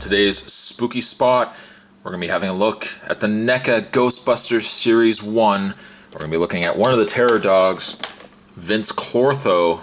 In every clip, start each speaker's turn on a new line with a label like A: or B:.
A: today's spooky spot, we're going to be having a look at the Neca Ghostbusters Series 1. We're going to be looking at one of the terror dogs, Vinz Clortho,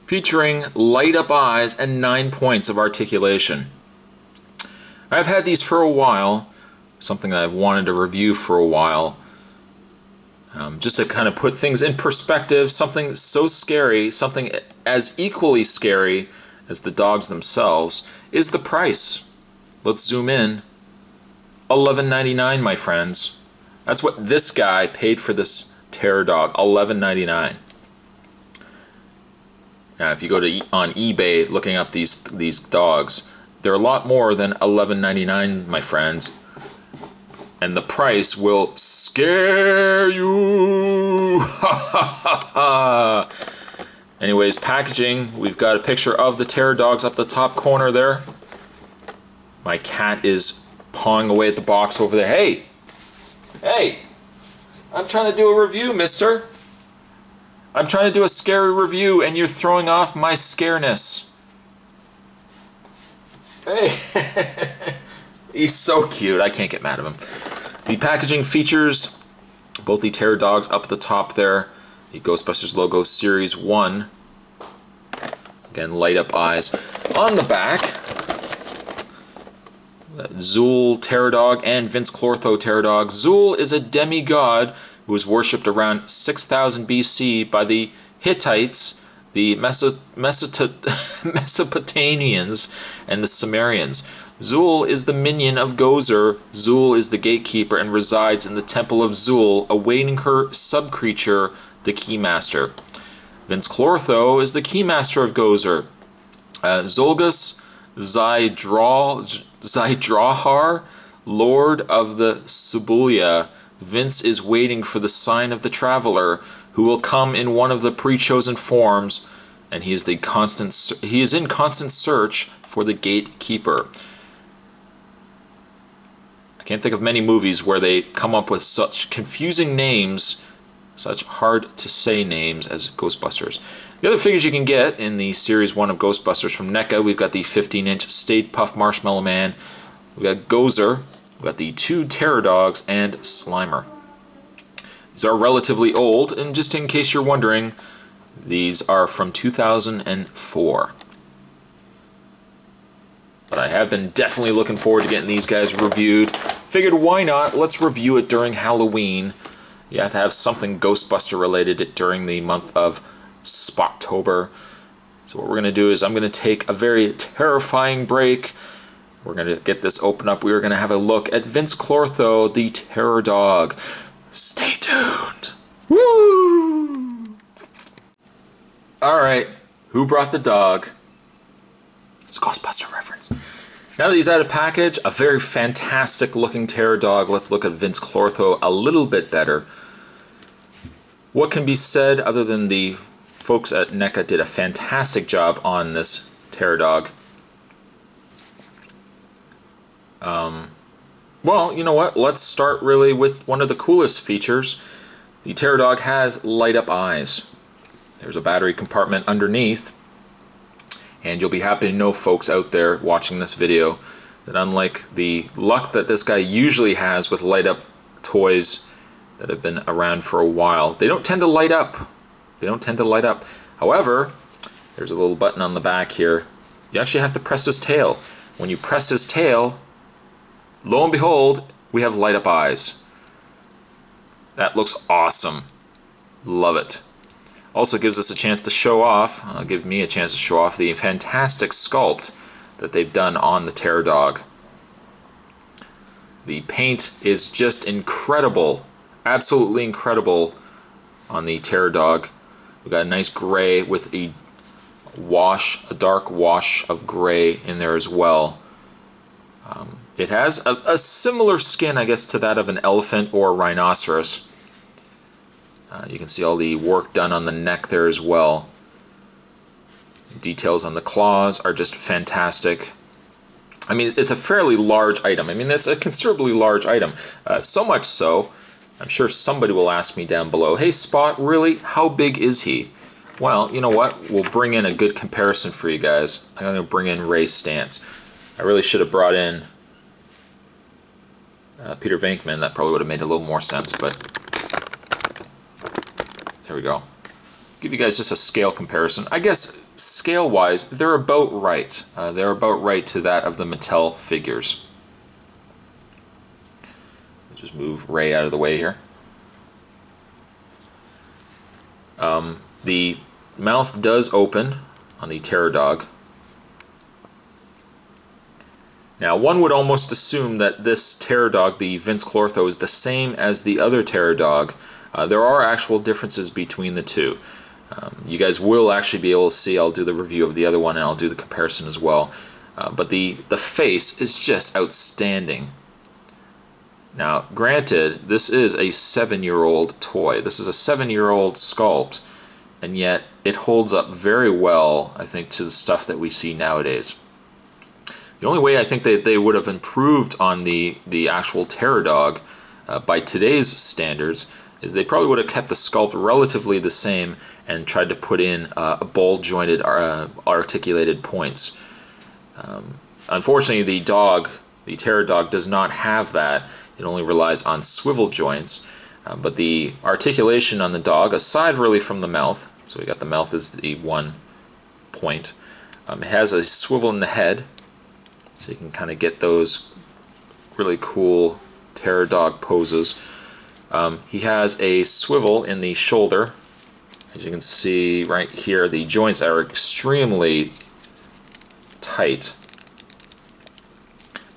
A: featuring light up eyes and 9 points of articulation. I've had these for a while, something that I've wanted to review for a while. Just to kind of put things in perspective, something so scary, something as equally scary as the dogs themselves, is the price. Let's zoom in. $11.99, my friends. That's what this guy paid for this terror dog, $11.99. Now, if you go to on eBay looking up these dogs, they're a lot more than $11.99, my friends. And the price will scare you. Ha ha ha ha. Anyways, packaging, we've got a picture of the terror dogs up the top corner there. My cat is pawing away at the box over there. Hey! Hey! I'm trying to do a review, mister. I'm trying to do a scary review and you're throwing off my scareness. Hey! He's so cute. I can't get mad at him. The packaging features both the terror dogs up at the top there. The Ghostbusters logo, Series 1. Again, light up eyes. On the back, Zuul Terror Dog and Vinz Clortho Terror Dog. Zuul is a demigod who was worshipped around 6000 BC by the Hittites, the Mesopotamians, and the Sumerians. Zuul is the minion of Gozer. Zuul is the gatekeeper and resides in the Temple of Zuul, awaiting her sub-creature, the Keymaster. Vinz Clortho is the Keymaster of Gozer. Zolgus Zydrahar, Lord of the Subulia. Vince is waiting for the sign of the Traveler, who will come in one of the pre-chosen forms, and he is in constant search for the Gatekeeper. I can't think of many movies where they come up with such confusing names, such hard to say names as Ghostbusters. The other figures you can get in the Series 1 of Ghostbusters from NECA, we've got the 15-inch Stay Puft Marshmallow Man, we've got Gozer, we've got the 2 Terror Dogs, and Slimer. These are relatively old, and just in case you're wondering, these are from 2004. But I have been definitely looking forward to getting these guys reviewed. Figured why not, let's review it during Halloween. You have to have something Ghostbuster related during the month of Spottober. So what we're going to do is I'm going to take a very terrifying break. We're going to get this open up. We are going to have a look at Vinz Clortho, the Terror Dog. Stay tuned. Woo! Alright, who brought the dog? It's a Ghostbuster reference. Now that he's out of package, a very fantastic looking terror dog. Let's look at Vinz Clortho a little bit better. What can be said other than the folks at NECA did a fantastic job on this terror dog? Well, you know what? Let's start really with one of the coolest features. The terror dog has light up eyes. There's a battery compartment underneath. And you'll be happy to know, folks out there watching this video, that unlike the luck that this guy usually has with light up toys that have been around for a while, they don't tend to light up. They don't tend to light up. However, there's a little button on the back here. You actually have to press his tail. When you press his tail, lo and behold, we have light up eyes. That looks awesome. Love it. Also gives us a chance to show off, give me a chance to show off the fantastic sculpt that they've done on the terror dog. The paint is just incredible, absolutely incredible on the terror dog. We've got a nice gray with a dark wash of gray in there as well. It has a similar skin, I guess, to that of an elephant or a rhinoceros. You can see all the work done on the neck there as well. Details on the claws are just fantastic. I mean, it's a fairly large item. I mean, it's a considerably large item. So much so, I'm sure somebody will ask me down below, hey Spot, really, how big is he? Well, you know what? We'll bring in a good comparison for you guys. I'm going to bring in Ray's stance. I really should have brought in Peter Venkman. That probably would have made a little more sense, but there we go. Give you guys just a scale comparison. I guess scale-wise, they're about right. They're about right to that of the Mattel figures. Just move Ray out of the way here. The mouth does open on the Terror Dog. Now, one would almost assume that this Terror Dog, the Vinz Clortho, is the same as the other Terror Dog. There are actual differences between the two. You guys will actually be able to see. I'll do the review of the other one and I'll do the comparison as well. But the face is just outstanding. Now, granted, this is a 7-year-old toy. This is a 7-year-old sculpt, and yet it holds up very well, I think, to the stuff that we see nowadays. The only way I think that they would have improved on the actual Terror Dog by today's standards is they probably would have kept the sculpt relatively the same and tried to put in ball-jointed articulated points. Unfortunately, the Terror Dog does not have that. It only relies on swivel joints, but the articulation on the dog, aside really from the mouth, so we got the mouth as the one point, it has a swivel in the head, so you can kind of get those really cool Terror Dog poses. He has a swivel in the shoulder. As you can see right here, the joints are extremely tight.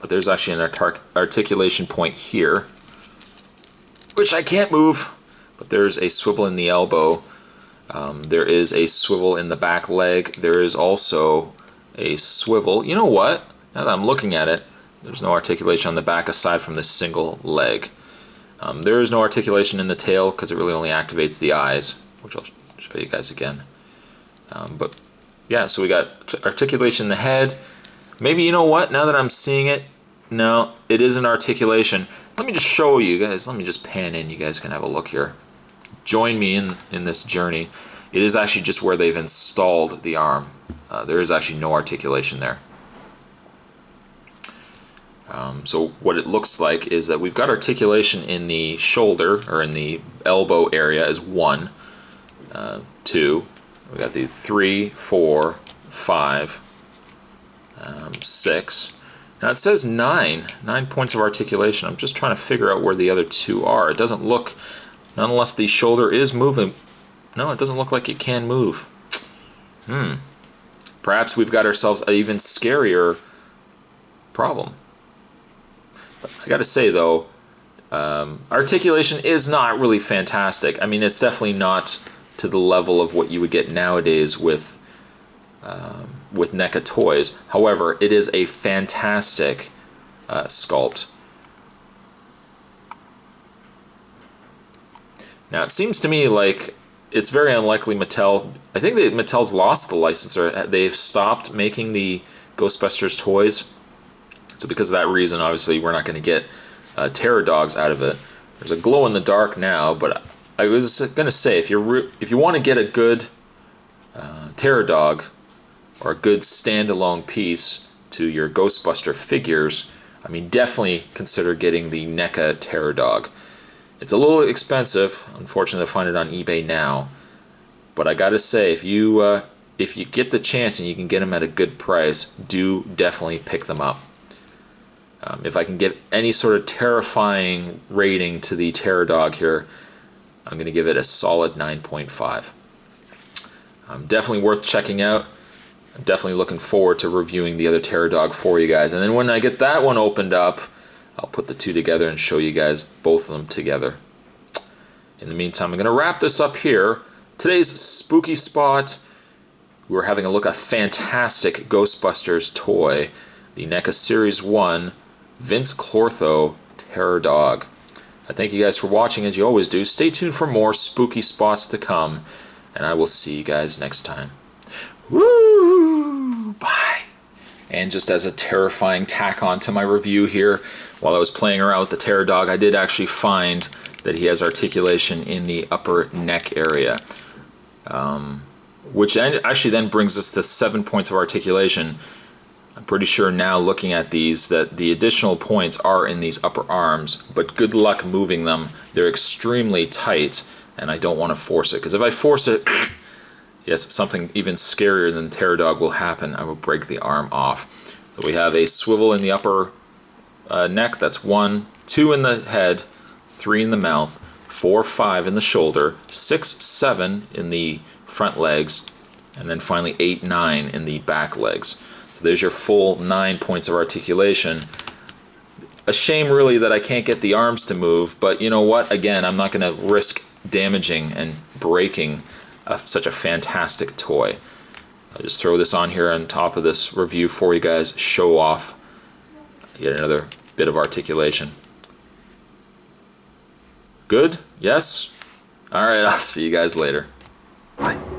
A: But there's actually an articulation point here, which I can't move, but there's a swivel in the elbow. There is a swivel in the back leg. There is also a swivel. You know what? Now that I'm looking at it, there's no articulation on the back aside from this single leg. There is no articulation in the tail because it really only activates the eyes, which I'll show you guys again. But yeah, so we got articulation in the head. Maybe, you know what, now that I'm seeing it, no, it is an articulation. Let me just show you guys, let me just pan in, you guys can have a look here. Join me in this journey. It is actually just where they've installed the arm. There is actually no articulation there. So what it looks like is that we've got articulation in the shoulder, or in the elbow area as 1, 2, we got the 3, 4, 5, 6. Now it says 9 points of articulation. I'm just trying to figure out where the other 2 are. It doesn't look, not unless the shoulder is moving. No, it doesn't look like it can move. Perhaps we've got ourselves an even scarier problem. But I gotta say though, articulation is not really fantastic. I mean, it's definitely not to the level of what you would get nowadays with NECA toys. However, it is a fantastic sculpt. Now, it seems to me like it's very unlikely Mattel, I think that Mattel's lost the license, or they've stopped making the Ghostbusters toys. So because of that reason, obviously, we're not going to get Terror Dogs out of it. There's a glow in the dark now, but I was going to say, if you want to get a good Terror Dog, or a good standalone piece to your Ghostbuster figures, I mean, definitely consider getting the NECA Terror Dog. It's a little expensive, unfortunately, to find it on eBay now, but I gotta say, if you get the chance and you can get them at a good price, do definitely pick them up. If I can get any sort of terrifying rating to the Terror Dog here, I'm going to give it a solid 9.5. Definitely worth checking out. I'm definitely looking forward to reviewing the other Terror Dog for you guys. And then when I get that one opened up, I'll put the two together and show you guys both of them together. In the meantime, I'm going to wrap this up here. Today's spooky spot, we're having a look at a fantastic Ghostbusters toy, the NECA Series 1 Vinz Clortho Terror Dog. I thank you guys for watching, as you always do. Stay tuned for more spooky spots to come, and I will see you guys next time. Woo! Bye! And just as a terrifying tack on to my review here, while I was playing around with the Terror Dog, I did actually find that he has articulation in the upper neck area, which actually then brings us to 7 points of articulation. I'm pretty sure now looking at these that the additional points are in these upper arms, but good luck moving them. They're extremely tight and I don't want to force it, because if I force it, yes, something even scarier than Terror Dog will happen. I will break the arm off. So we have a swivel in the upper neck, that's 1, 2 in the head, 3 in the mouth, 4, 5 in the shoulder, 6, 7 in the front legs, and then finally 8, 9 in the back legs. So there's your full 9 points of articulation. A shame really that I can't get the arms to move, but you know what? Again, I'm not going to risk damaging and breaking such a fantastic toy. I'll just throw this on here on top of this review for you guys, show off. Get another bit of articulation. Good? Yes? Alright, I'll see you guys later. Bye.